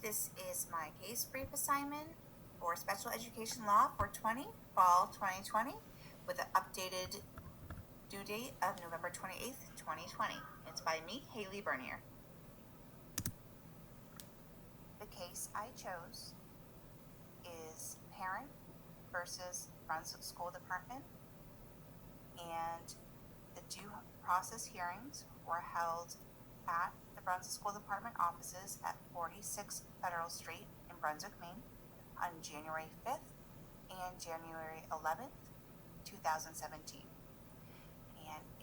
This is my case brief assignment for Special Education Law 420, Fall 2020, with an updated due date of November 28th, 2020. It's by me, Haley Bernier. The case I chose is Parent versus Brunswick School Department, and the due process hearings were held at the Brunswick School Department offices at 46 Federal Street in Brunswick, Maine on January 5th and January 11th, 2017.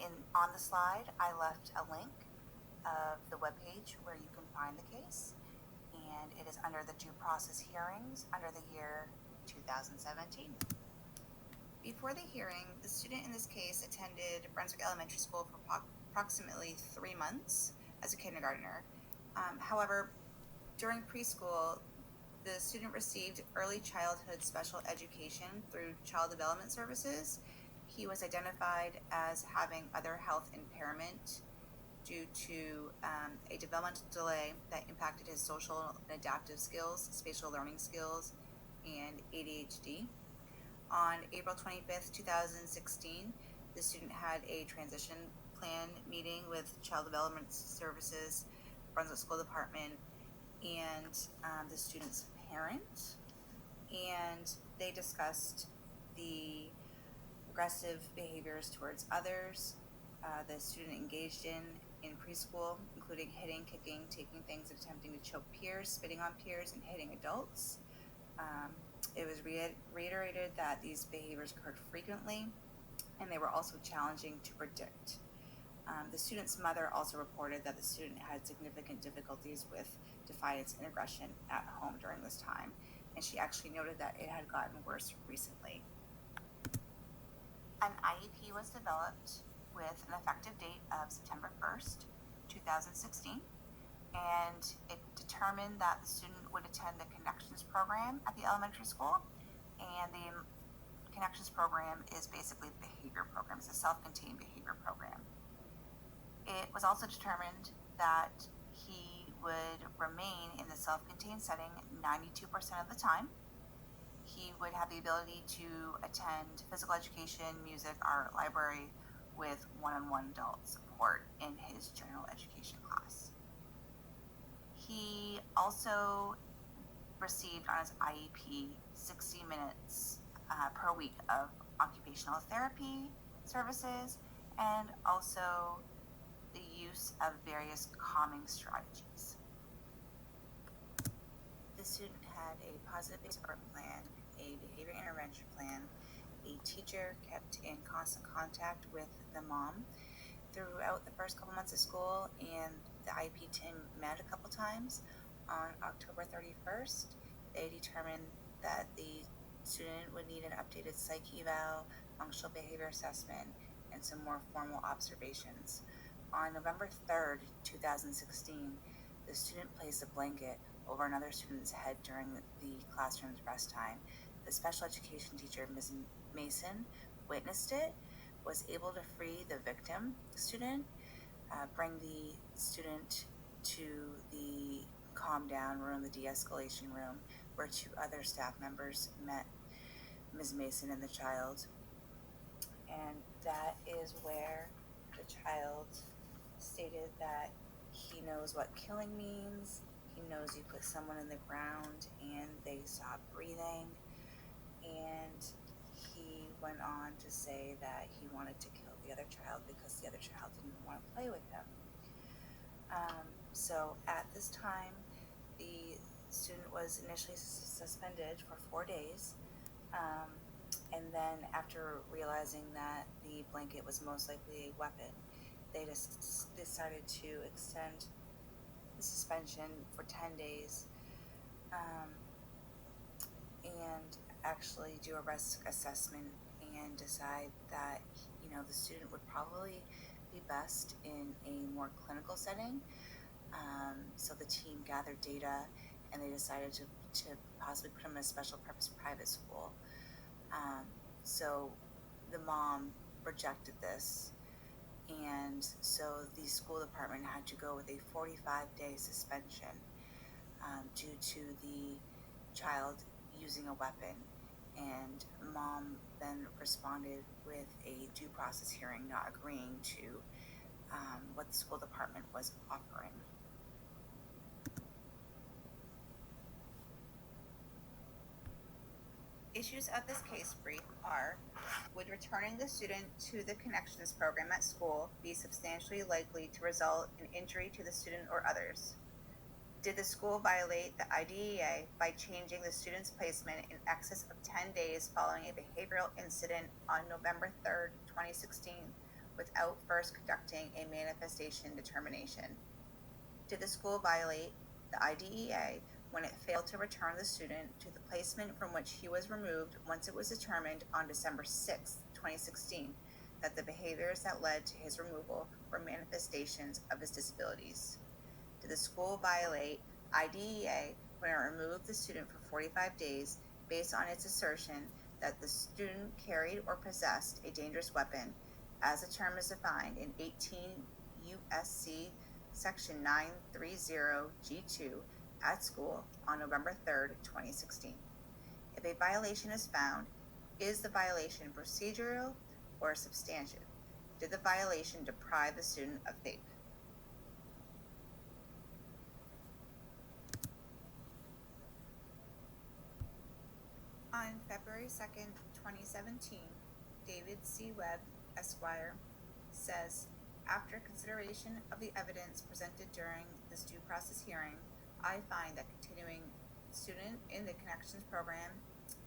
And on the slide, I left a link of the webpage where you can find the case, and it is under the due process hearings under the year 2017. Before the hearing, the student in this case attended Brunswick Elementary School for approximately 3 months as a kindergartner. However, during preschool, the student received early childhood special education through Child Development Services. He was identified as having other health impairment due to a developmental delay that impacted his social and adaptive skills, spatial learning skills, and ADHD. On April 25th, 2016, the student had a transition plan meeting with Child Development Services, Brunswick School Department, and the student's parent, and they discussed the aggressive behaviors towards others the student engaged in preschool, including hitting, kicking, taking things, attempting to choke peers, spitting on peers, and hitting adults. It was reiterated that these behaviors occurred frequently, and they were also challenging to predict. The student's mother also reported that the student had significant difficulties with defiance and aggression at home during this time, and she actually noted that it had gotten worse recently. An IEP was developed with an effective date of September 1st, 2016, and it determined that the student would attend the Connections program at the elementary school, and the Connections program is basically the behavior program. It's a self-contained behavior program. It was also determined that he would remain in the self-contained setting 92% of the time. He would have the ability to attend physical education, music, art, library with one-on-one adult support in his general education class. He also received on his IEP 60 minutes per week of occupational therapy services, and also the use of various calming strategies. The student had a positive support plan, a behavior intervention plan. A teacher kept in constant contact with the mom throughout the first couple months of school, and the IEP team met a couple times. On October 31st, they determined that the student would need an updated psych eval, functional behavior assessment, and some more formal observations. On November 3rd, 2016, the student placed a blanket over another student's head during the classroom's rest time. The special education teacher, Ms. Mason, witnessed it, was able to free the victim student, bring the student to the calm down room, the de-escalation room, where 2 other staff members met Ms. Mason and the child. And that is where the child stated that he knows what killing means. He knows you put someone in the ground and they stop breathing. And he went on to say that he wanted to kill the other child because the other child didn't want to play with him. So at this time, the student was initially suspended for 4 days. And then after realizing that the blanket was most likely a weapon, they just decided to extend the suspension for 10 days and actually do a risk assessment and decide that the student would probably be best in a more clinical setting. So the team gathered data, and they decided to possibly put him in a special purpose private school. So the mom rejected this, and so the school department had to go with a 45-day suspension. due to the child using a weapon. And mom then responded with a due process hearing, not agreeing to what the school department was offering. Issues of this case brief are: would returning the student to the Connections program at school be substantially likely to result in injury to the student or others? Did the school violate the IDEA by changing the student's placement in excess of 10 days following a behavioral incident on November 3rd, 2016, without first conducting a manifestation determination? Did the school violate the IDEA when it failed to return the student to the placement from which he was removed once it was determined on December 6, 2016, that the behaviors that led to his removal were manifestations of his disabilities? Did the school violate IDEA when it removed the student for 45 days based on its assertion that the student carried or possessed a dangerous weapon, as the term is defined in 18 U.S.C. Section 930 G2 at school on November 3rd, 2016? If a violation is found, is the violation procedural or substantive? Did the violation deprive the student of FAPE? On February 2nd, 2017, David C. Webb, Esquire, says, after consideration of the evidence presented during this due process hearing, I find that continuing student in the Connections program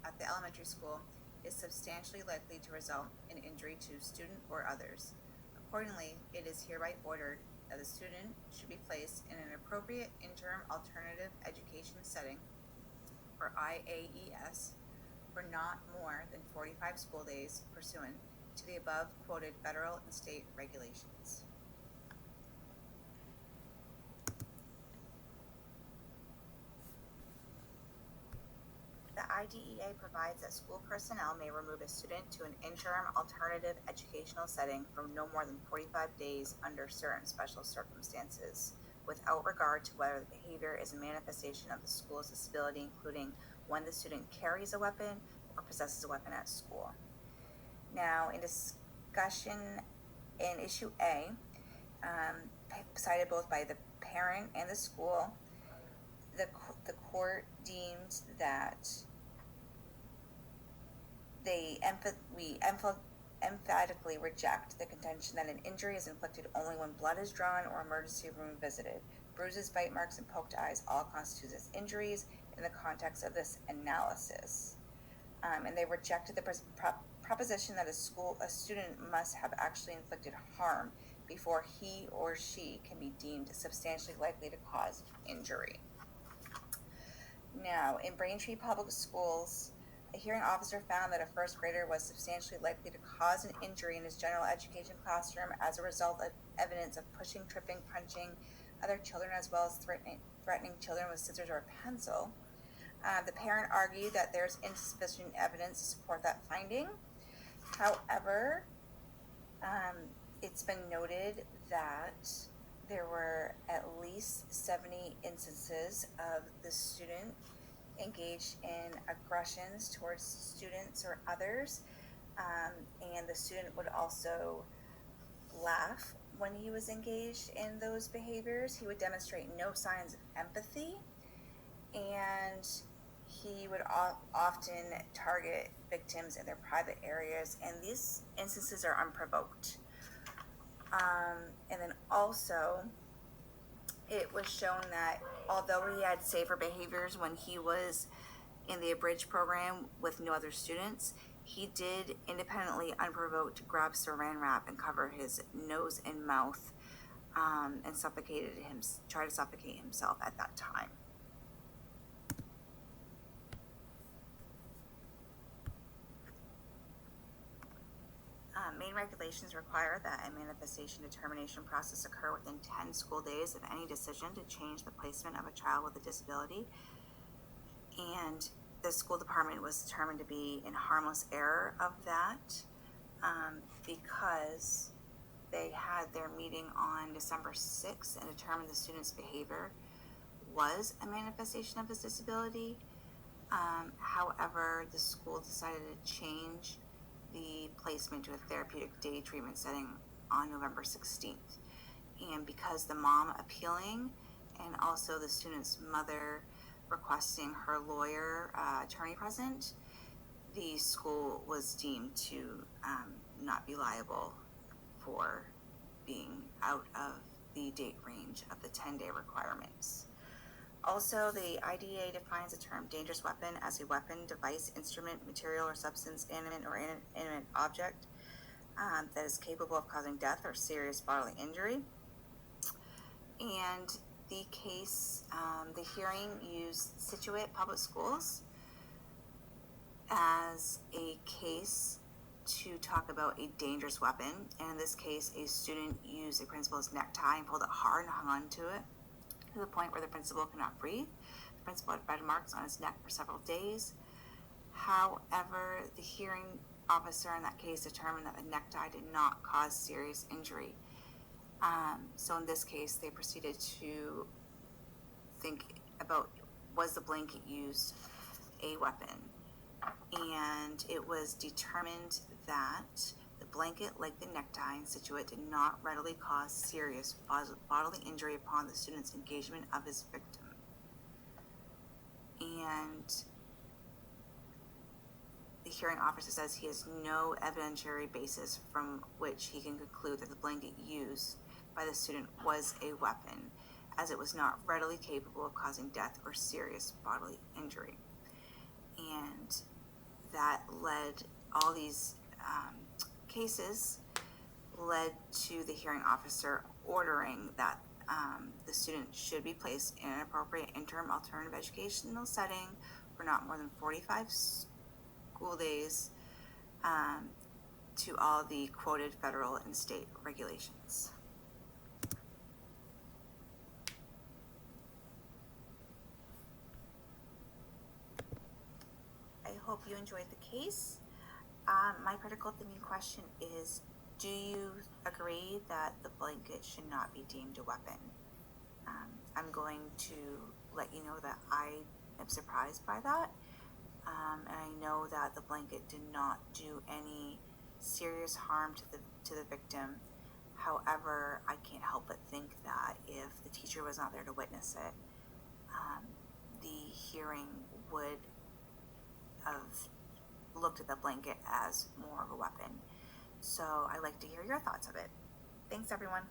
at the elementary school is substantially likely to result in injury to student or others. Accordingly, it is hereby ordered that the student should be placed in an appropriate interim alternative education setting, or IAES, for not more than 45 school days pursuant to the above quoted federal and state regulations. The IDEA provides that school personnel may remove a student to an interim alternative educational setting for no more than 45 days under certain special circumstances, without regard to whether the behavior is a manifestation of the school's disability, including when the student carries a weapon or possesses a weapon at school. Now, in discussion in issue A, cited both by the parent and the school, the court deemed that we emphatically reject the contention that an injury is inflicted only when blood is drawn or emergency room visited. Bruises, bite marks, and poked eyes all constitute as injuries in the context of this analysis. And they rejected the proposition that a student must have actually inflicted harm before he or she can be deemed substantially likely to cause injury. Now, in Braintree Public Schools, a hearing officer found that a first grader was substantially likely to cause an injury in his general education classroom as a result of evidence of pushing, tripping, punching other children, as well as threatening children with scissors or a pencil. The parent argued that there's insufficient evidence to support that finding. However, it's been noted that there were at least 70 instances of the student engaged in aggressions towards students or others, and the student would also laugh when he was engaged in those behaviors. He would demonstrate no signs of empathy, and he would often target victims in their private areas, and these instances are unprovoked. And then also, it was shown that although he had safer behaviors when he was in the Abridged program with no other students, he did independently, unprovoked, grab saran wrap and cover his nose and mouth, and tried to suffocate himself at that time. Main regulations require that a manifestation determination process occur within 10 school days of any decision to change the placement of a child with a disability. And the school department was determined to be in harmless error of that, because they had their meeting on December 6th and determined the student's behavior was a manifestation of his disability. However, the school decided to change the placement to a therapeutic day treatment setting on November 16th. And because the mom appealing and also the student's mother requesting her lawyer attorney present, the school was deemed to not be liable for being out of the date range of the 10-day requirements. Also, the IDEA defines the term dangerous weapon as a weapon, device, instrument, material, or substance, animate or inanimate object that is capable of causing death or serious bodily injury. And the case, the hearing used Scituate Public Schools as a case to talk about a dangerous weapon. And in this case, a student used a principal's necktie and pulled it hard and hung on to it to the point where the principal could not breathe. The principal had red marks on his neck for several days. However, the hearing officer in that case determined that the necktie did not cause serious injury. So in this case, they proceeded to think about, was the blanket used a weapon? And it was determined that the blanket, like the necktie in Scituate, did not readily cause serious bodily injury upon the student's engagement of his victim. And the hearing officer says he has no evidentiary basis from which he can conclude that the blanket used by the student was a weapon, as it was not readily capable of causing death or serious bodily injury. And that led, all these cases led to the hearing officer ordering that the student should be placed in an appropriate interim alternative educational setting for not more than 45 school days to all the quoted federal and state regulations. I hope you enjoyed the case. My critical thinking question is, do you agree that the blanket should not be deemed a weapon? I'm going to let you know that I am surprised by that. And I know that the blanket did not do any serious harm to the victim. However, I can't help but think that if the teacher was not there to witness it, the hearing would have looked at the blanket as more of a weapon. So I'd like to hear your thoughts of it. Thanks, everyone.